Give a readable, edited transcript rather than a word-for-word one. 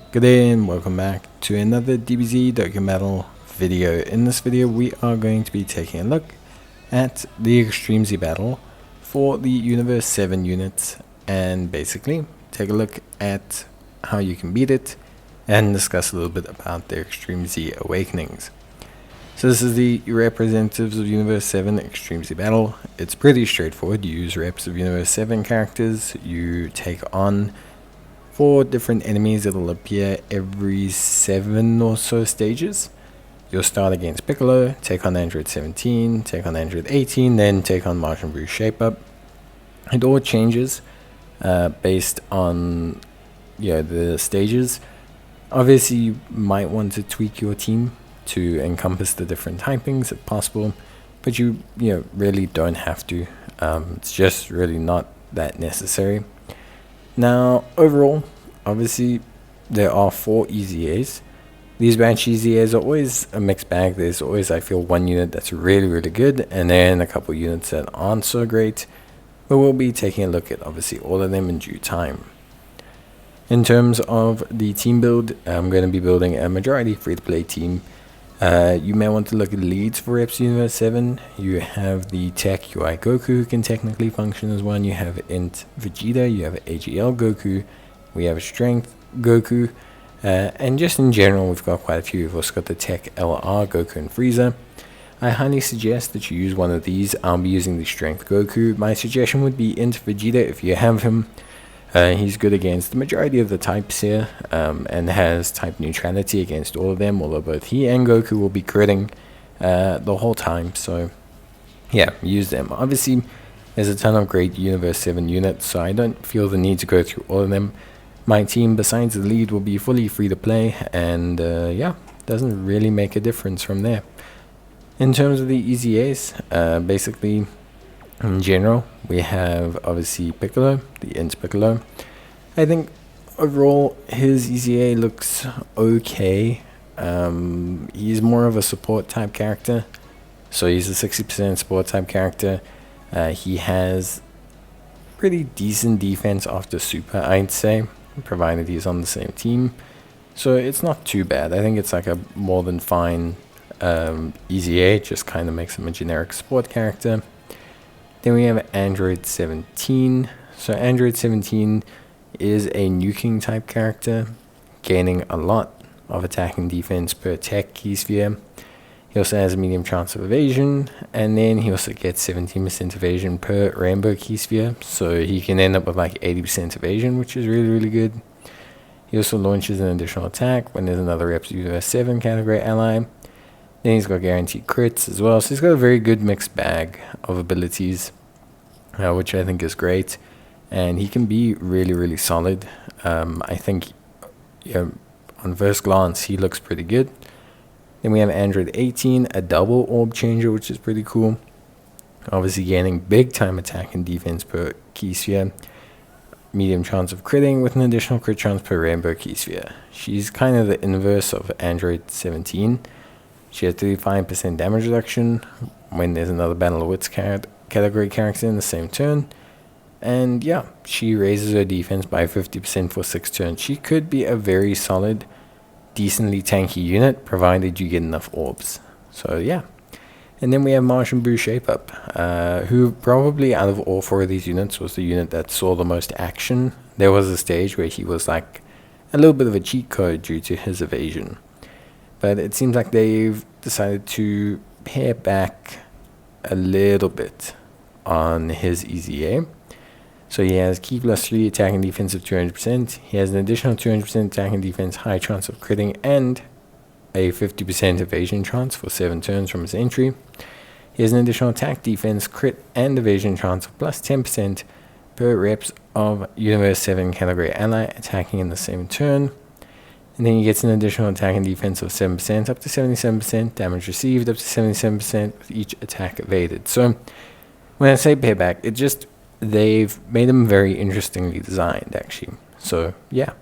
Good day and welcome back to another DBZ Dokkan battle video. In this video we are going to be taking a look at the Extreme Z battle for the Universe 7 units and basically take a look at how you can beat it and discuss a little bit about their Extreme Z awakenings. So this is the representatives of Universe 7 Extreme Z battle. It's pretty straightforward. You use reps of Universe 7 characters, you take on 4 different enemies that will appear every 7 or so stages. You'll start against Piccolo, take on Android 17, take on Android 18, then take on Majin Buu Shape Up. It all changes based on the stages. Obviously you might want to tweak your team to encompass the different typings if possible, but you really don't have to. It's just really not that necessary. Now, overall, obviously, there are 4 EZAs. These batch EZAs are always a mixed bag. There's always, I feel, one unit that's really, really good, and then a couple units that aren't so great. But we'll be taking a look at, obviously, all of them in due time. In terms of the team build, I'm going to be building a majority free-to-play team. You may want to look at leads for Reps Universe 7. You have the TEQ Goku, who can technically function as one. You have INT Vegeta, you have AGL Goku, we have Strength Goku, and just in general we've got quite a few. We've also got the TEQ LR Goku and Frieza. I highly suggest that you use one of these. I'll be using the Strength Goku. My suggestion would be INT Vegeta if you have him. He's good against the majority of the types here, and has type neutrality against all of them, although both he and Goku will be critting the whole time, so yeah, use them. Obviously, there's a ton of great Universe 7 units, so I don't feel the need to go through all of them. My team, besides the lead, will be fully free to play, and yeah, doesn't really make a difference from there. In terms of the EZAs, basically, in general, we have obviously Piccolo, the INT Piccolo. I think overall his EZA looks okay. He's more of a support type character, so he's a 60% support type character. He has pretty decent defense after super, I'd say, provided he's on the same team. So it's not too bad. I think it's like a more than fine EZA, just kind of makes him a generic support character. Then we have Android 17. So Android 17 is a nuking type character, gaining a lot of attack and defense per TEQ key sphere. He also has a medium chance of evasion, and then he also gets 17% evasion per rainbow key sphere, so he can end up with like 80% evasion, which is really, really good. He also launches an additional attack when there's another Reps Universe 7 category ally. Then he's got guaranteed crits as well, so he's got a very good mixed bag of abilities, which I think is great, and he can be really, really solid. I think on first glance he looks pretty good. Then we have Android 18, a double orb changer, which is pretty cool. Obviously gaining big time attack and defense per key sphere, medium chance of critting with an additional crit chance per rainbow key sphere. She's kind of the inverse of Android 17. She has 35% damage reduction when there's another Battle of Wits category character in the same turn. And yeah, she raises her defense by 50% for 6 turns. She could be a very solid, decently tanky unit, provided you get enough orbs. So yeah. And then we have Majin Buu Shape Up, who probably out of all 4 of these units was the unit that saw the most action. There was a stage where he was like a little bit of a cheat code due to his evasion. But it seems like they've decided to pare back a little bit on his EZA. So he has key +3 attack and defense of 200%. He has an additional 200% attack and defense, high chance of critting, and a 50% evasion chance for 7 turns from his entry. He has an additional attack, defense, crit, and evasion chance of +10% per reps of Universe 7 category ally attacking in the same turn. And then he gets an additional attack and defense of 7%, up to 77%, damage received up to 77% with each attack evaded. So when I say payback, they've made them very interestingly designed, actually. So yeah,